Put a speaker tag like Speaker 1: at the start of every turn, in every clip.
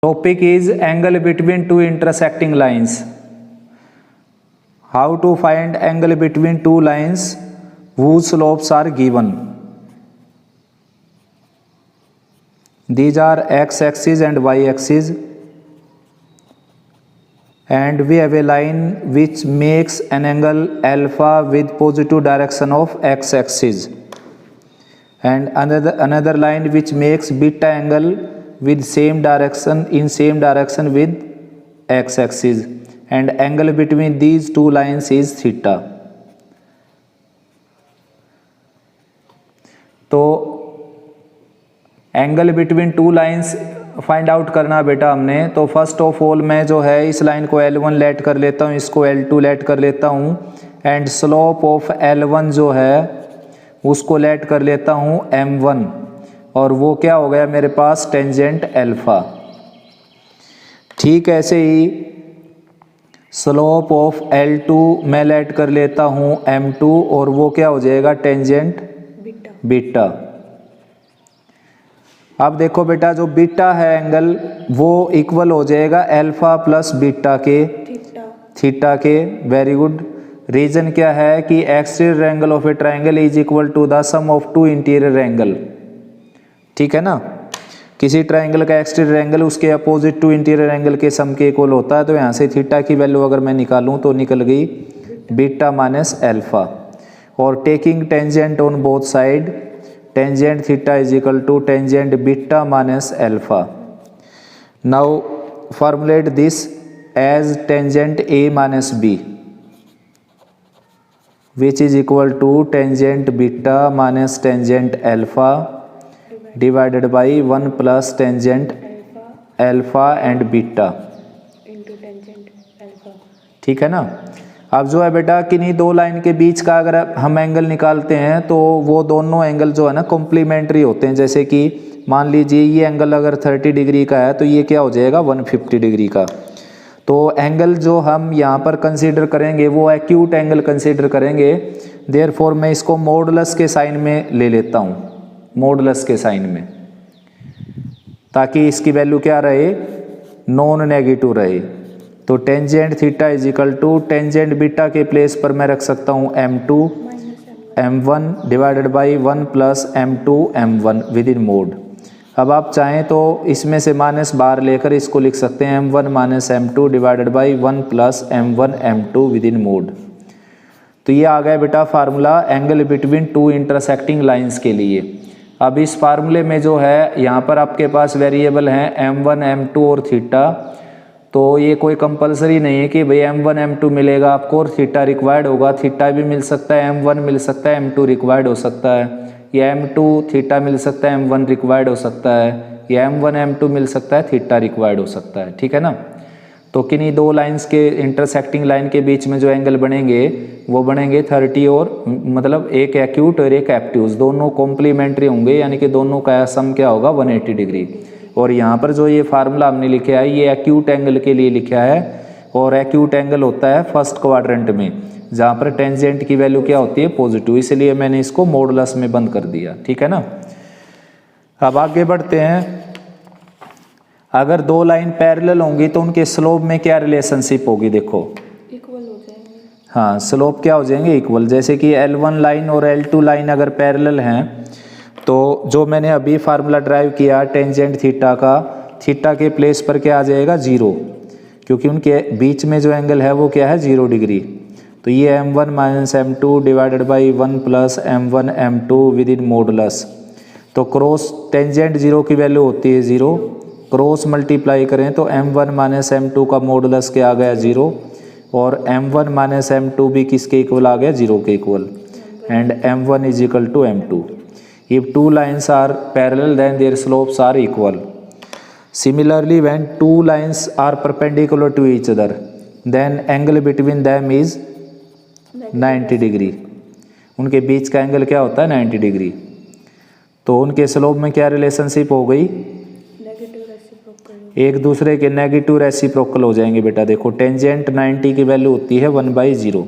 Speaker 1: Topic is angle between two intersecting lines. How to find angle between two lines whose slopes are given. These are x-axis and y-axis, and we have a line which makes an angle alpha with positive direction of x-axis, and another line which makes beta angle with same direction with x-axis, and angle between these two lines is theta. तो angle between two lines find out करना बेटा हमने, तो first of all मैं जो है इस line को L1 लेट कर लेता हूँ, इसको L2 लेट कर लेता हूँ, एंड स्लोप ऑफ L1 जो है उसको लेट कर लेता हूँ M1, और वो क्या हो गया मेरे पास टेंजेंट अल्फा। ठीक ऐसे ही स्लोप ऑफ L2 मैं लेट कर लेता हूँ M2, और वो क्या हो जाएगा टेंजेंट बीटा। अब देखो बेटा जो बीटा है एंगल वो इक्वल हो जाएगा अल्फा प्लस बीटा के थीटा के। Very good. रीजन क्या है कि exterior angle of a triangle is equal to the sum of two interior angle. ठीक है ना, किसी ट्रायंगल का एक्सटीरियर एंगल उसके अपोजिट टू इंटीरियर एंगल के सम के इक्वल होता है। तो यहाँ से थीटा की वैल्यू अगर मैं निकालूं तो निकल गई बीटा माइनस अल्फा, और taking tangent on both side, tangent theta is equal to tangent beta minus alpha. Now formulate this as tangent A minus B which is equal to tangent beta minus tangent alpha divided by 1 plus tangent alpha and beta into tangent alpha। ठीक है ना। अब जो है बेटा किन्हीं दो line के बीच का अगर हम एंगल निकालते हैं तो वो दोनों एंगल जो है ना कॉम्प्लीमेंट्री होते हैं। जैसे कि मान लीजिए ये एंगल अगर 30 डिग्री का है तो ये क्या हो जाएगा 150 डिग्री का। तो एंगल जो हम यहाँ पर कंसीडर करेंगे वो एक्यूट एंगल कंसीडर करेंगे। देयरफॉर मैं इसको मॉडुलस के साइन में ले लेता हूँ, मॉडुलस के साइन में, ताकि इसकी वैल्यू क्या रहे नॉन नेगेटिव रहे। तो tangent theta is equal to tangent beta के प्लेस पर मैं रख सकता हूँ M2 M1 divided by 1 plus M2 M1 within mod. अब आप चाहें तो इसमें से माइनस बाहर लेकर इसको लिख सकते हैं M1 minus M2 divided by 1 plus M1 M2 within mod. तो ये आ गया बेटा formula angle between two intersecting lines के लिए। अब इस फार्मूले में जो है यहाँ पर आपके पास वेरिएबल हैं M1 M2 और थीटा। तो ये कोई कंपलसरी नहीं है कि भाई M1 M2 मिलेगा आपको और थीटा रिक्वायर्ड होगा। थीटा भी मिल सकता है, M1 मिल सकता है, M2 रिक्वायर्ड हो सकता है, या M2 थीटा मिल सकता है, M1 रिक्वायर्ड हो सकता है, या M1 M2 मिल सकता है, थीटा रिक्वायर्ड हो सकता है। ठीक है ना। तो किन्हीं दो लाइंस के इंटरसेक्टिंग लाइन के बीच में जो एंगल बनेंगे वो बनेंगे 30 और मतलब एक एक्यूट और एक एब्ट्यूज, दोनों कॉम्प्लीमेंट्री होंगे, यानी कि दोनों का सम क्या होगा 180 डिग्री। और यहाँ पर जो ये फार्मूला हमने लिखा है ये एक्यूट एंगल के लिए लिखा है, और एक्यूट एंगल होता है फर्स्ट क्वाड्रेंट में जहाँ पर टेंजेंट की वैल्यू क्या होती है पॉजिटिव, इसलिए मैंने इसको मॉडुलस में बंद कर दिया। ठीक है ना। अब आगे बढ़ते हैं। अगर दो लाइन पैरेलल होंगी तो उनके स्लोप में क्या रिलेशनशिप होगी, देखो
Speaker 2: इक्वल हो जाएंगे।
Speaker 1: हाँ, स्लोप क्या हो जाएंगे इक्वल। जैसे कि L1 लाइन और L2 लाइन अगर पैरेलल हैं तो जो मैंने अभी फार्मूला ड्राइव किया टेंजेंट थीटा का, थीटा के प्लेस पर क्या आ जाएगा 0, क्योंकि उनके बीच में जो एंगल है वो क्या है 0 डिग्री। तो ये M1 minus M2 divided by 1 plus M1 M2 with in modulus. तो क्रॉस टेंजेंट 0 की वैल्यू होती है 0, क्रॉस मल्टीप्लाई करें तो M1 माइनस M2 का मॉडुलस क्या आ गया 0, और M1 माइनस M2 भी किसके इक्वल आ गया 0 के equal, and M1 is equal to M2। If two lines are parallel then their slopes are equal. Similarly when two lines are perpendicular to each other then angle between them is 90 degree. उनके बीच का angle क्या होता है 90 degree. तो उनके slope में क्या रिलेशनशिप हो गई, एक दूसरे के नेगेटिव रेसिप्रोकल हो जाएंगे बेटा। देखो टेंजेंट 90 की वैल्यू होती है 1/0,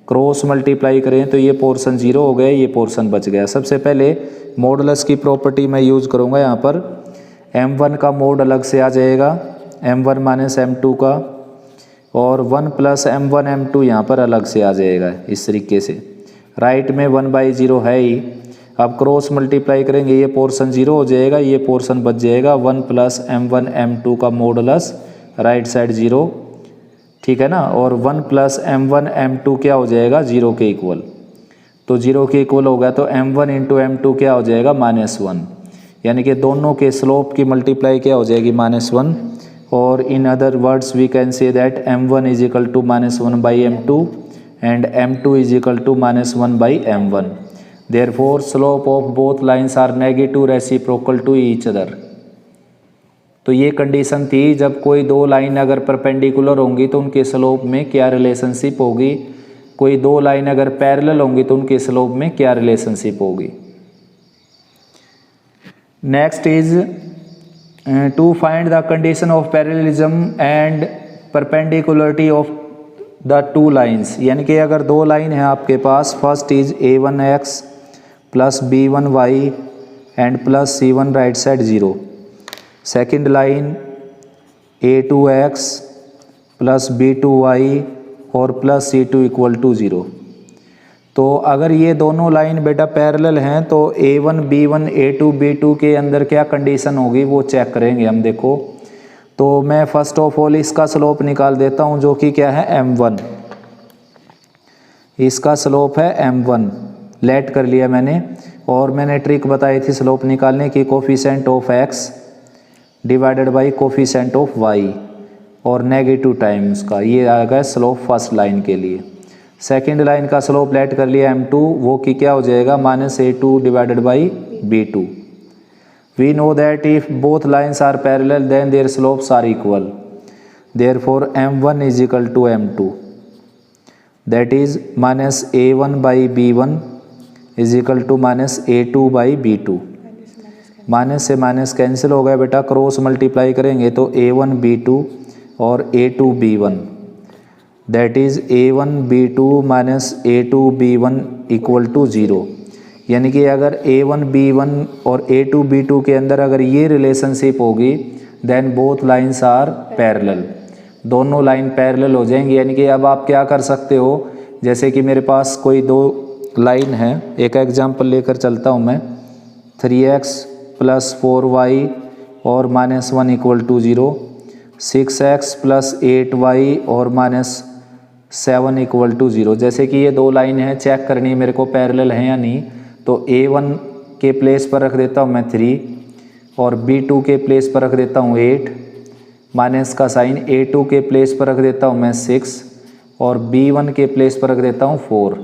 Speaker 1: क्रॉस मल्टीप्लाई करें तो ये पोर्शन 0 हो गया, ये पोर्शन बच गया। सबसे पहले मॉडुलस की प्रॉपर्टी मैं यूज करूँगा यहाँ पर m1 का मोड अलग से आ जाएगा, m1 माइनस m2 का, और 1 प्लस m1 m2 यहाँ पर अलग से आ जाएगा। इस तरीके से राइट में 1/0 है ही। अब क्रॉस मल्टीप्लाई करेंगे, ये पोर्शन 0 हो जाएगा, ये पोर्शन बच जाएगा 1 प्लस m1 m2 का मॉडुलस राइट साइड 0, ठीक है ना। और 1 प्लस m1 m2 क्या हो जाएगा, 0 के इक्वल। तो 0 के इक्वल होगा तो m1 इंटू m2 क्या हो जाएगा, -1, यानी कि दोनों के स्लोप की मल्टीप्लाई क्या हो जाएगी, -1। और in other words we can say that m1 is equal to -1/m2 and m2 is equal to -1/m1। Therefore slope of both lines are negative reciprocal to each other. तो ये condition थी जब कोई दो लाइन अगर perpendicular होंगी तो उनके स्लोप में क्या रिलेशनशिप होगी, कोई दो लाइन अगर पैरेलल होंगी तो उनके स्लोप में क्या रिलेशनशिप होगी। Next is to find the condition of parallelism and perpendicularity of the two lines. यानी कि अगर दो लाइन है आपके पास, first is a1x plus b1y and plus c1 right side 0, second line a2x plus b2y और plus c2 equal to 0। तो अगर ये दोनों लाइन बेटा पैरेलल हैं तो a1 b1 a2 b2 के अंदर क्या कंडीशन होगी वो चेक करेंगे हम। देखो तो मैं फर्स्ट ऑफ ऑल इसका स्लोप निकाल देता हूँ जो कि क्या है m1, इसका स्लोप है m1 लेट कर लिया मैंने। और मैंने ट्रिक बताई थी स्लोप निकालने की, coefficient of x divided by coefficient of y और नेगेटिव टाइम उसका, ये आ गया स्लोप फर्स्ट लाइन के लिए। सेकंड लाइन का स्लोप लेट कर लिया m2, वो कि क्या हो जाएगा -a2 divided by b2। We know that if both lines are parallel then their slopes are equal, therefore m1 is equal to m2, that is -a1 by b1 is equal to -a2 by b2। Minus से minus cancel हो गया बेटा, cross multiply करेंगे तो a1 b2 और a2 b1, that is a1 b2 minus a2 b1 equal to 0। यानी कि अगर a1 b1 और a2 b2 के अंदर अगर ये रिलेशनशिप होगी then both lines are parallel, दोनों लाइन पैरेलल हो जाएंगी। यानी कि अब आप क्या कर सकते हो, जैसे कि मेरे पास कोई दो लाइन है, एक एग्जांपल लेकर चलता हूँ मैं, 3x प्लस 4y और -1 equal to 0, 6x plus 8y और -7 इक्वल टू 0। जैसे कि ये दो लाइन है, चेक करनी है मेरे को पैरेलल है या नहीं। तो a1 के प्लेस पर रख देता हूँ मैं 3 और b2 के प्लेस पर रख देता हूँ 8, माइनस का साइन, a2 के प्लेस पर रख देता हूँ मैं 6 और b1 के प्लेस पर रख देता हूँ 4।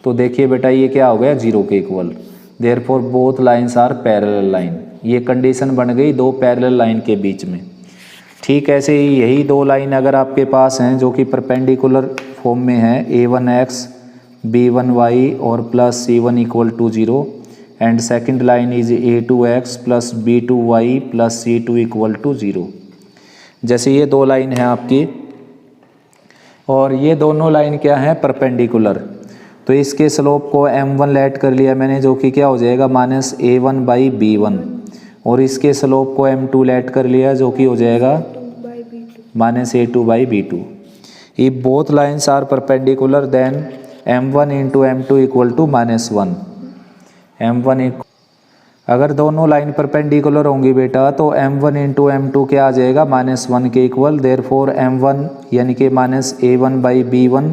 Speaker 1: तो देखिए बेटा ये क्या हो गया, 0 के equal, therefore both lines are parallel line. ये कंडीशन बन गई दो पैरेलल लाइन के बीच में। ठीक ऐसे ही यही दो लाइन अगर आपके पास हैं जो कि परपेंडिकुलर फॉर्म में है, a1x b1y और plus c1 equal to 0 and second line is a2x plus b2y plus c2 equal to 0। जैसे ये दो लाइन है आपकी और ये दोनों लाइन क्या है, परपेंडिकुलर, तो इसके स्लोप को m1 लेट कर लिया मैंने जो कि क्या हो जाएगा -a1 बाई b1, और इसके स्लोप को m2 लेट कर लिया जो कि हो जाएगा -a2 by b2। If both lines are perpendicular then m1 into m2 equal to -1। m1 अगर दोनों लाइन परपेंडिकुलर होंगी बेटा तो m1 इंटू m2 क्या आ जाएगा, -1 के इक्वल, देयरफॉर m1 यानी कि -a1 by b1,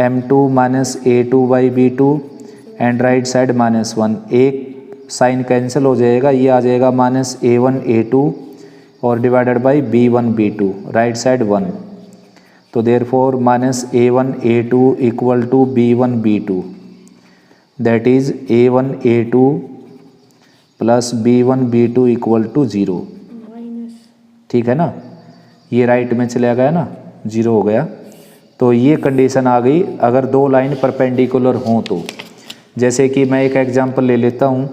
Speaker 1: m2 -a2 by b2 and right side -1, एक साइन कैंसिल हो जाएगा, ये आ जाएगा -a1 a2 और divided by b1 b2 right side 1। तो therefore -a1 a2 equal to b1 b2, that is a1 a2 plus b1 b2 equal to 0। ठीक है ना, ये राइट में चला गया ना, 0 हो गया। तो ये कंडीशन आ गई अगर दो लाइन परपेंडिकुलर हों तो। जैसे कि मैं एक एग्जांपल ले लेता हूँ,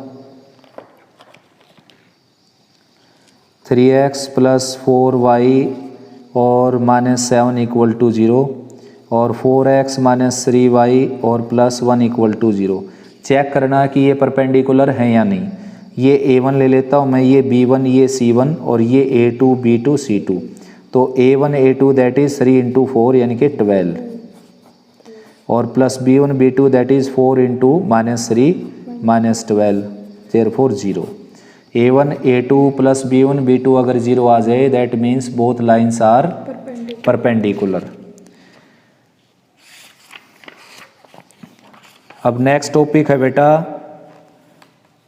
Speaker 1: 3x प्लस 4y और -7 इक्वल टू 0 और 4x माइनस 3y और +1 इक्वल टू 0। चेक करना कि ये परपेंडिकुलर है या नहीं। ये A1 ले लेता हूँ मैं, ये B1, ये C1 और ये A2, B2, C2। तो A1 A2 that is 3 into 4 यानी कि 12 और plus B1 B2 that is 4 into -3 -12 therefore 0। A1 A2 plus B1 B2 अगर 0 आ जाए that means both lines are perpendicular. अब नेक्स्ट टॉपिक है बेटा,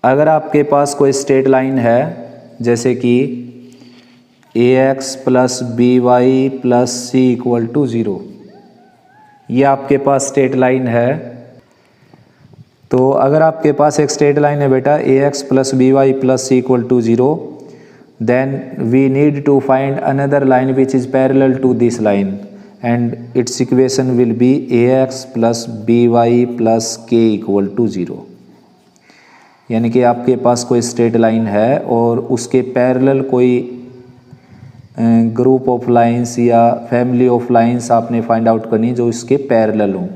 Speaker 1: अगर आपके पास कोई स्ट्रेट लाइन है जैसे कि AX plus BY plus C equal to 0, ये आपके पास स्ट्रेट लाइन है। तो अगर आपके पास एक स्ट्रेट लाइन है बेटा AX plus BY plus C equal to 0, then we need to find another line which is parallel to this line and its equation will be AX plus BY plus K equal to 0। यानी कि आपके पास कोई straight line है और उसके parallel कोई group of lines या family of lines आपने फाइंड आउट करनी जो इसके पैरेलल हों।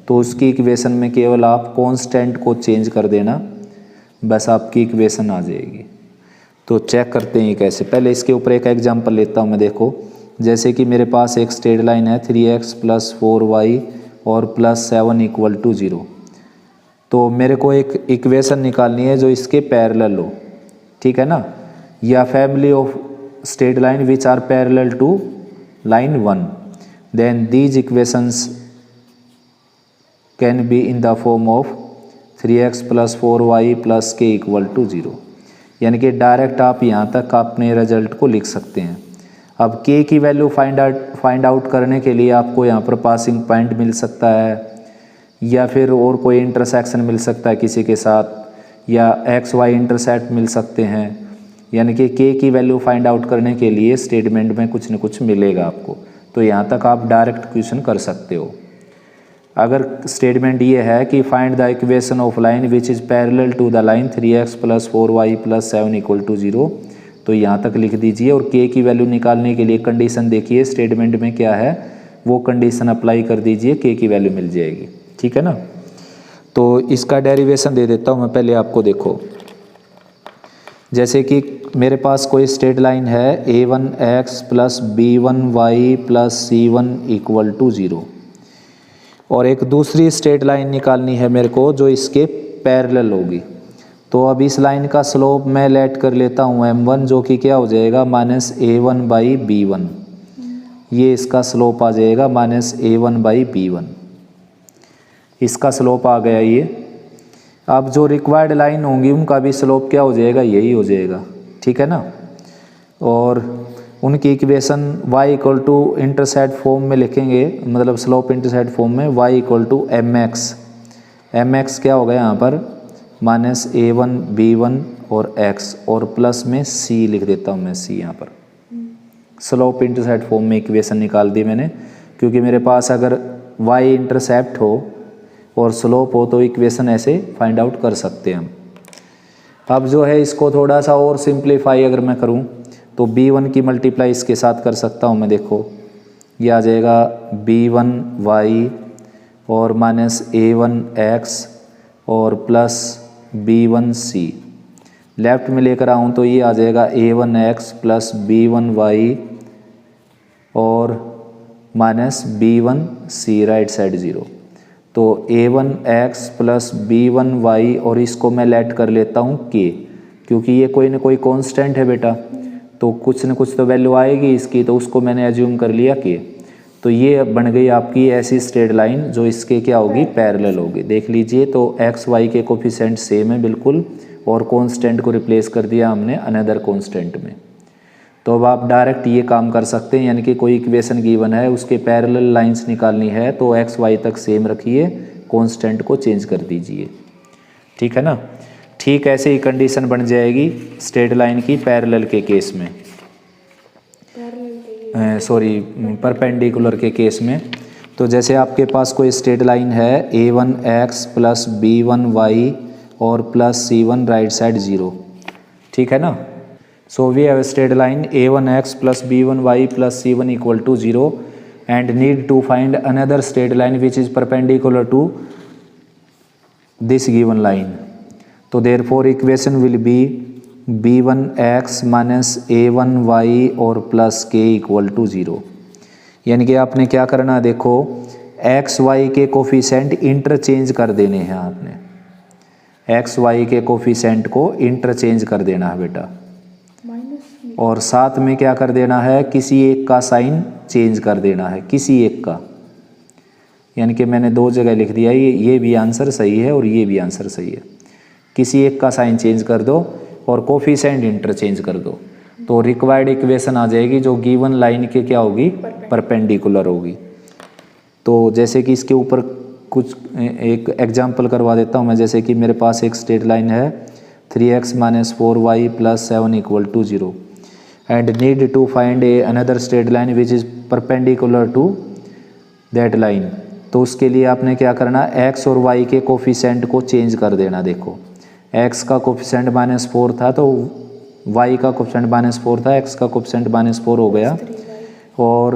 Speaker 1: तो उसकी इक्वेशन में केवल आप कांस्टेंट को चेंज कर देना, बस आपकी इक्वेशन आ जाएगी। तो चेक करते हैं कैसे। पहले इसके ऊपर एक एग्जांपल लेता हूँ मैं। देखो, जैसे कि मेरे पास एक स्ट्रेट लाइन है 3x प्लस 4y और प्लस 7 इक्वल टू 0। तो मेरे को एक इक्वेशन निकालनी है जो इसके पैरेलल हो, ठीक है ना, या family of straight line which are parallel to line 1, then these equations can be in the form of 3x plus 4y plus k equal to 0। यानी कि डायरेक्ट आप यहाँ तक अपने रिजल्ट को लिख सकते हैं। अब k की वैल्यू फाइंड आउट करने के लिए आपको यहाँ पर पासिंग पॉइंट मिल सकता है या फिर और कोई इंटरसेक्शन मिल सकता है किसी के साथ, या XY इंटरसेक्ट मिल सकते हैं। यानी कि k की वैल्यू फाइंड आउट करने के लिए स्टेटमेंट में कुछ न कुछ मिलेगा आपको। तो यहाँ तक आप डायरेक्ट क्वेश्चन कर सकते हो। अगर स्टेटमेंट ये है कि find the equation of line which is parallel to the line 3x plus 4y plus 7 equal to 0, तो यहाँ तक लिख दीजिए। और k की वैल्यू निकालने के लिए कंडीशन देखिए स्टेटमेंट में क्या है, वो कंडीशन अप्लाई कर दीजिए, k की वैल्यू मिल जाएगी, ठीक है ना। तो इसका डेरिवेशन दे देता हूँ मैं पहले आपको। देखो, जैसे कि मेरे पास कोई स्ट्रेट लाइन है A1x plus B1y plus C1 equal to 0 और एक दूसरी स्ट्रेट लाइन निकालनी है मेरे को जो इसके पैरेलल होगी। तो अब इस लाइन का स्लोप मैं लेट कर लेता हूँ m1, जो कि क्या हो जाएगा -A1/B1। ये इसका स्लोप आ जाएगा -A1/B1, इसका स्लोप आ गया ये। अब जो रिक्वायर्ड लाइन होंगी उनका भी स्लोप क्या हो जाएगा, यही हो जाएगा, ठीक है ना। और उनकी equation y equal to intercept form में लिखेंगे, मतलब स्लोप इंटरसेप्ट फॉर्म में y इक्वल टू mx क्या होगा यहाँ पर -A1/B1 और x और प्लस में c लिख देता हूँ मैं, c यहाँ पर स्लोप इंटरसेप्ट फॉर्म में इक्वेशन निकाल दी मैंने। क्योंकि मेरे पास अगर y इंटरसेप्ट हो और स्लोप हो तो इक्वेशन ऐसे फाइंड आउट कर सकते हैं हम। अब जो है इसको थोड़ा सा और सिंप्लीफाई अगर मैं करूं तो B1 की मल्टीप्लाई इसके साथ कर सकता हूं मैं। देखो, ये आ जाएगा B1y और -A1x और प्लस B1c। लेफ्ट में लेकर आऊँ तो ये आ जाएगा A1x प्लस B1y और -B1c राइट साइड 0। तो A1x प्लस B1y और इसको मैं लेट कर लेता हूँ k, क्योंकि ये कोई ना कोई कांस्टेंट है बेटा, तो कुछ न कुछ तो वैल्यू आएगी इसकी, तो उसको मैंने एज्यूम कर लिया k। तो ये बन गई आपकी ऐसी स्ट्रेट लाइन जो इसके क्या होगी, पैरेलल होगी। देख लीजिए, तो x y के कोफिशिएंट सेम है बिल्कुल और कांस्टेंट को रिप्लेस कर दिया हमने अनदर कांस्टेंट में। तो अब आप डायरेक्ट ये काम कर सकते हैं, यानी कि कोई इक्वेशन गिवन है उसके पैरेलल लाइंस निकालनी है तो x y तक सेम रखिए, कांस्टेंट को चेंज कर दीजिए, ठीक है ना। ठीक ऐसे ही कंडीशन बन जाएगी स्ट्रेट लाइन की पैरेलल के केस में, सॉरी परपेंडिकुलर के केस में। तो जैसे आपके पास कोई स्ट्रेट लाइन है A1x प्लस B1y और प्लस C1 राइट साइड 0, ठीक है ना। So we have a straight line A1x plus B1y plus C1 equal to 0 and need to find another straight line which is perpendicular to this given line। तो therefore equation will B b1x minus a1y और plus k equal to 0। यानी कि आपने क्या करना है, देखो x Y के कोफिशेंट इंटरचेंज कर देने हैं आपने, एक्स वाई के कोफिशेंट को इंटरचेंज कर देना है बेटा, और साथ में क्या कर देना है, किसी एक का साइन चेंज कर देना है, किसी एक का। यानी कि मैंने दो जगह लिख दिया, ये भी आंसर सही है और ये भी आंसर सही है। किसी एक का साइन चेंज कर दो और कोफिशेंट इंटरचेंज कर दो, तो रिक्वायर्ड इक्वेशन आ जाएगी जो गिवन लाइन के क्या होगी, परपेंडिकुलर होगी। तो जैसे कि इसके ऊपर कुछ एक एग्जांपल करवा देता हूँ मैं। जैसे कि मेरे पास एक स्ट्रेट लाइन है 3x minus 4y plus 7 equal to 0 and need to find a another straight line which is perpendicular to that line. तो उसके लिए आपने क्या करना, x और y के कोफिशेंट को चेंज कर देना। देखो x का कोफिशेंट -4 था तो y का कोफिशेंट -4 था, x का कोफिशेंट -4 हो गया, और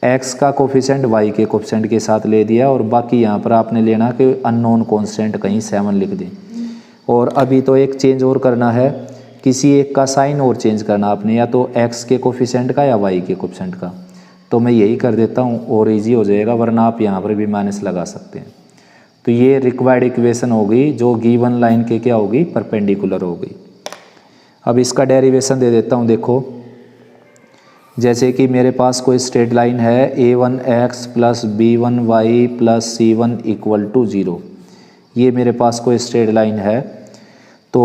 Speaker 1: x का कोफिशेंट y के कोफिशेंट के साथ ले दिया, और बाकी यहाँ पर आपने लेना कि अननोन कांस्टेंट कहीं 7 लिख दें। और अभी तो एक चेंज और करना है, किसी एक का साइन और चेंज करना आपने, या तो x के कोफिशेंट का या y के कोफिशेंट का। तो मैं यही कर देता हूँ और इजी हो जाएगा, वरना आप यहाँ पर भी माइनस लगा सकते हैं। तो ये रिक्वायर्ड इक्वेशन होगी जो गिवन लाइन के क्या होगी, परपेंडिकुलर होगी। अब इसका डेरिवेशन दे देता हूँ। देखो जैसे कि मेरे पास कोई स्ट्रेट लाइन है a1x plus b1y plus c1 equal to 0, ये मेरे पास कोई स्ट्रेट लाइन है। तो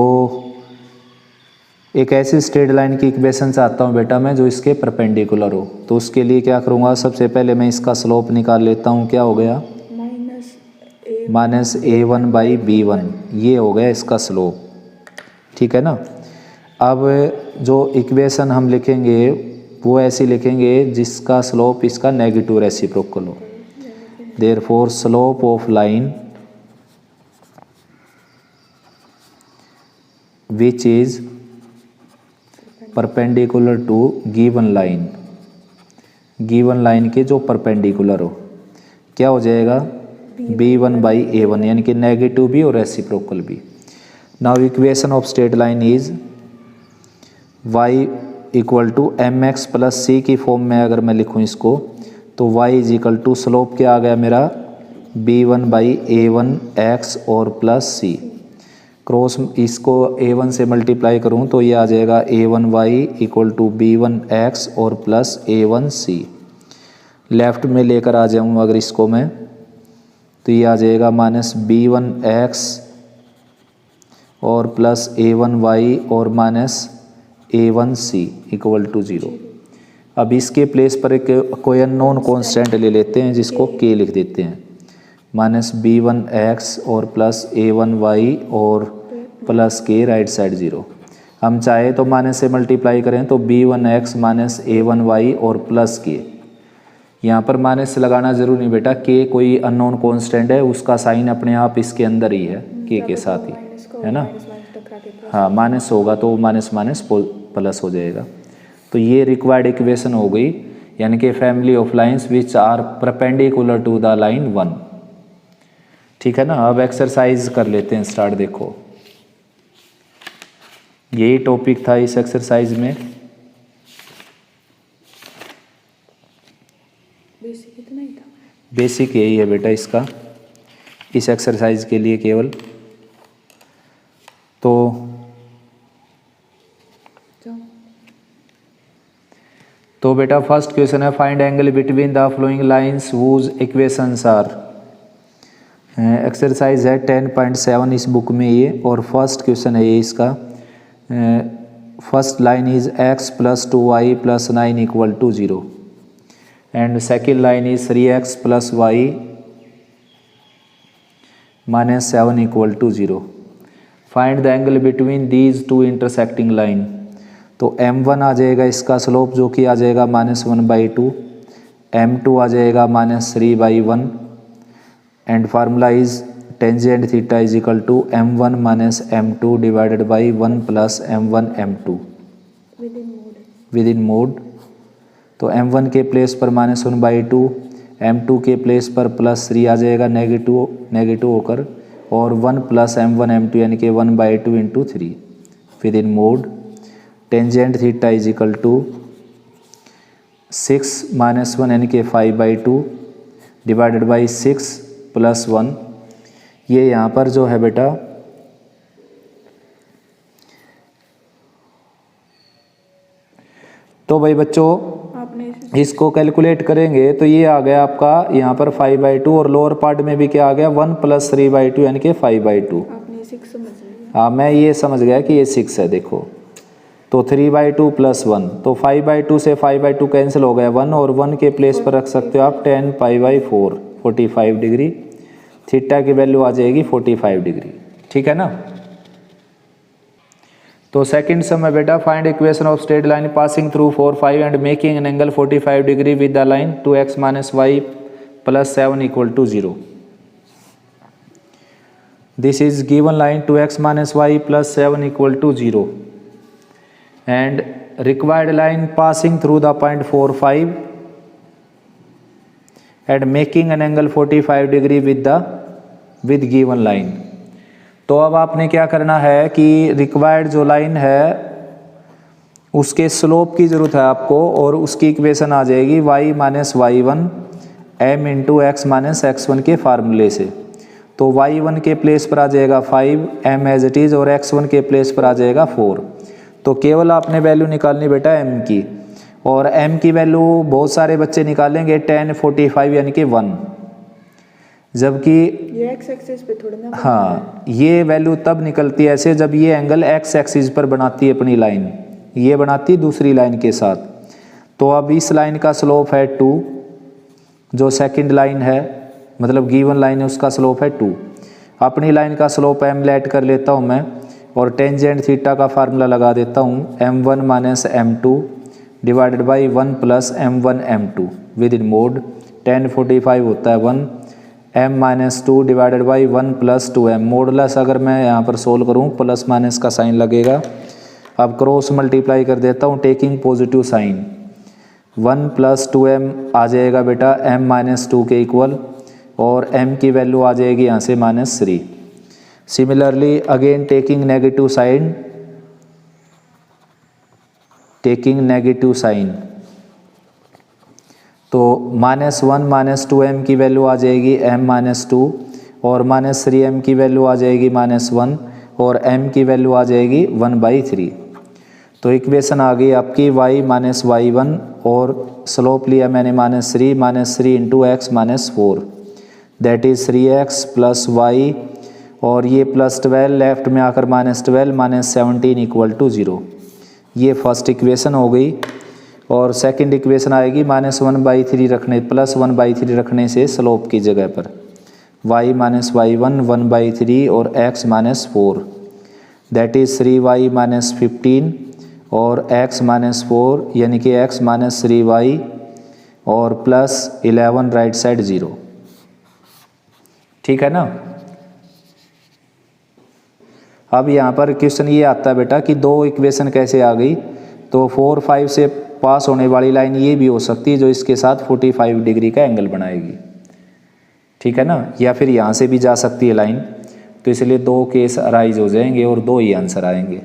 Speaker 1: एक ऐसी स्ट्रेट लाइन की इक्वेशन चाहता हूँ बेटा मैं जो इसके परपेंडिकुलर हो। तो उसके लिए क्या करूँगा, सबसे पहले मैं इसका स्लोप निकाल लेता हूँ। क्या हो गया, माइनस a1 बाई b1, ये हो गया इसका स्लोप, ठीक है ना। अब जो इक्वेशन हम लिखेंगे वो ऐसी लिखेंगे जिसका स्लोप इसका नेगेटिव रेसिप्रोकल हो। Therefore slope of line which is perpendicular to given line, given line के जो परपेंडिकुलर हो, क्या हो जाएगा, b1 बाई a1, यानी कि नेगेटिव भी और रेसिप्रोकल भी। Now equation of straight line is y equal to m x plus c की फॉर्म में अगर मैं लिखूँ इसको, तो y is equal to slope क्या आ गया मेरा, b1 बाई a1 x और प्लस c, क्रॉस इसको a1 से मल्टीप्लाई करूँ तो ये आ जाएगा a1y equal to b1 x और प्लस a1 c। लेफ्ट में लेकर आ जाऊँ अगर इसको मैं, तो ये आ जाएगा माइनस b1 x और प्लस a1y और माइनस a1c इक्वल टू 0। अब इसके प्लेस पर एक कोई अननोन कांस्टेंट ले लेते हैं जिसको k लिख देते हैं, माइनस b1x और प्लस a1y और प्लस k राइट साइड 0। हम चाहे तो माइनस से मल्टीप्लाई करें तो b1x माइनस a1y और प्लस k, यहाँ पर माइनस से लगाना जरूरी नहीं बेटा, k कोई अननोन कांस्टेंट है, उसका साइन अपने आप इसके अंदर ही है k के साथ ही, है ना। हाँ माइनस होगा तो माइनस माइनस प्लस हो जाएगा। तो ये रिक्वायर्ड इक्वेशन हो गई, यानी कि family of lines which are perpendicular to the line 1, ठीक है ना। अब एक्सरसाइज कर लेते हैं स्टार्ट। देखो यही टॉपिक था इस एक्सरसाइज में।
Speaker 2: बेसिक इतना ही था,
Speaker 1: बेसिक यही है बेटा इसका, इस एक्सरसाइज के लिए केवल। तो बेटा फर्स्ट क्वेश्चन है, find angle between the following lines whose equations are. Exercise है 10.7 इस बुक में ये, और फर्स्ट क्वेश्चन है ये इसका। First line is x plus 2y plus 9 equal to 0 and second line is 3x plus y minus 7 equal to 0। Find the angle between these two intersecting line. तो m1 आ जाएगा इसका slope जो कि आ जाएगा -1/2, m2 आ जाएगा -3/1 and formula is tangent theta is equal to m1 minus m2 divided by 1 plus m1 m2 within mod. तो m1 के प्लेस पर -1/2, m2 के प्लेस पर +3 आ जाएगा नेगेटिव होकर, और 1 प्लस m1 m2 यानी कि 1/2 into 3 within mod tangent theta is equal to 6 minus 1 यानी कि 5/2 डिवाइडेड बाई 6 प्लस 1। ये यहाँ पर जो है बेटा तो भाई बच्चों इसको कैलकुलेट करेंगे तो ये आ गया आपका यहाँ पर 5/2 और लोअर पार्ट में भी क्या आ गया 1 प्लस 3/2 यानी कि 5/2।
Speaker 2: आपने 6 समझ लिया।
Speaker 1: हाँ मैं ये समझ गया कि ये 6 है। देखो तो 3/2 प्लस 1 तो 5/2 से 5/2 कैंसिल हो गया 1 और 1 के प्लेस पर रख सकते हो आप 10π/4 45 डिग्री। थीटा की वैल्यू आ जाएगी 45 डिग्री। ठीक है ना। तो सेकंड सम है बेटा find equation of straight line passing through 4 5 and making an angle 45 degree with the line 2x - y + 7 = 0। This is given line 2x - y + 7 = 0 and required line passing through the point 4 5 and making an angle 45 degree with given line। तो अब आपने क्या करना है कि required जो line है उसके स्लोप की ज़रूरत है आपको और उसकी इक्वेशन आ जाएगी y - y1 m × x - x1 के फार्मूले से। तो y1 के प्लेस पर आ जाएगा 5 m एज इट इज़ और x1 के प्लेस पर आ जाएगा 4। तो केवल आपने वैल्यू निकालनी बेटा m की और m की वैल्यू बहुत सारे बच्चे निकालेंगे 10 45 यानी कि 1, जबकि
Speaker 2: ये x एक्सिस पे थोड़ा ना।
Speaker 1: हाँ ये वैल्यू तब निकलती है ऐसे जब ये एंगल x एक्सिस पर बनाती है अपनी लाइन, ये बनाती है दूसरी लाइन के साथ। तो अब इस लाइन का स्लोप है 2, जो सेकंड लाइन है मतलब गिवन लाइन है उसका स्लोप है 2। अपनी लाइन का स्लोप m लेट कर लेता हूँ मैं और टेंजेंट थीटा का फार्मूला लगा देता हूँ m1 - m2 divided by 1 plus m1 m2 within mode 10 45 होता है 1 m - 2 divided by 1 plus 2m। Modeless अगर मैं यहाँ पर सोल्व करूँ प्लस माइनस का साइन लगेगा। अब क्रॉस मल्टीप्लाई कर देता हूँ taking positive sign 1 plus 2m आ जाएगा बेटा m - 2 के इक्वल और m की वैल्यू आ जाएगी यहाँ से -3। Similarly again taking negative sign तो -1 - 2m की वैल्यू आ जाएगी m - 2 और -3m की वैल्यू आ जाएगी -1 और m की वैल्यू आ जाएगी 1/3। तो इक्वेशन आ गई आपकी y - y1 और स्लोप लिया मैंने -3 into x - 4 that is 3x + y और ये +12 लेफ्ट में आकर -12 - 17 = 0। ये फर्स्ट इक्वेशन हो गई और सेकंड इक्वेशन आएगी -1/3 रखने +1/3 रखने से स्लोप की जगह पर y - y1 1/3 और x - 4 दैट इज 3y - 15 और x - 4 यानी कि x - 3y और +11 राइट साइड 0। ठीक है ना। अब यहाँ पर क्वेश्चन ये आता है बेटा कि दो इक्वेशन कैसे आ गई। तो 4 5 से पास होने वाली लाइन ये भी हो सकती है जो इसके साथ 45 डिग्री का एंगल बनाएगी। ठीक है ना। या फिर यहाँ से भी जा सकती है लाइन। तो इसलिए दो केस अराइज हो जाएंगे और दो ही आंसर आएंगे।